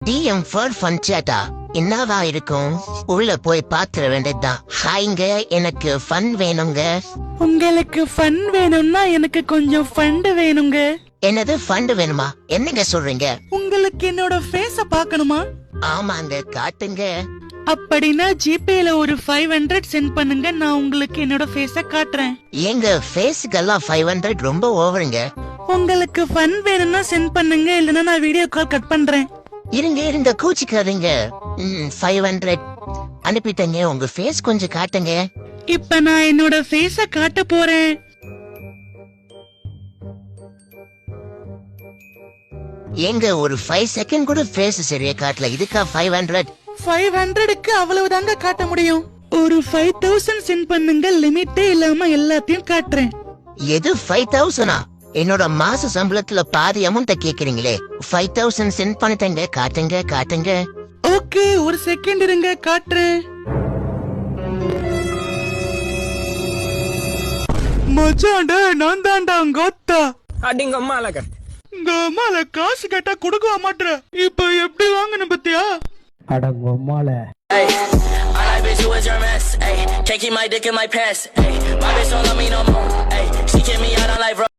DM for fun சேட்டா என்னவா இருக்கும்? உள்ள போய் பாத்துற வேண்டியதுதான். ஹாய்ங்க, எனக்கு ஃபன் வேணுங்க. உங்களுக்கு ஃபன் வேணும்னா எனக்கு கொஞ்சம் ஃபண்ட் வேணுங்க. என்னது ஃபண்ட் வேணுமா? என்னங்க சொல்றீங்க? உங்களுக்கு என்னோட ஃபேஸ பார்க்கணுமா? ஆமாங்க, காட்டுங்க. அப்படின்னா ஜிபேல ஒரு 500 சென்ட் பண்ணுங்க, நான் உங்களுக்கு என்னோட ஃபேஸ காட்டுறேன். எங்க ஃபேஸுக்கெல்லாம் 500 ரொம்ப ஓவருங்க. உங்களுக்கு ஃபன் வேணும்னா சென்ட் பண்ணுங்க, இல்லனா நான் வீடியோ கால் கட் பண்றேன். இருங்க கூச்சிக்காதீங்க. 500 அனுப்பிட்டேங்க. உங்க ஃபேஸ் கொஞ்சம் காட்டுங்க. இப்ப நான் என்னோட ஃபேஸ காட்ட போறேன். எங்க ஒரு 5 செகண்ட் கூட ஃபேஸ் சரியா காட்டல. இதுக்கா 500? 500க்கு அவ்வளவுதாங்க காட்ட முடியும். ஒரு 5000 சென்ட் பண்ணுங்க, லிமிட்டே இல்லாம எல்லாத்தையும் காட்டுறேன். எது 5000? என்னோட மாச சம்பளத்துல பாதி அமௌண்ட கேக்குறீங்களே. 5000 சென்ட் பண்ணிட்டேங்க. காட்டுங்க. ஓகே, ஒரு செகண்ட் இருங்க, காட்டுறேன். மச்சான்டா, நான் தான்டா கோத்தா. அடிங்க அம்மாலக உங்க அம்மால காசு கேட்டா கொடுக்க மாட்டேற. இப்ப எப்படி வாங்கணும் பத்தியா? அடங்க அம்மால. I like bitch, you was your mess, ayy. Can't keep my dick in my pants, ayy. My bitch don't love me no more, ayy. She kick me out on life, bro.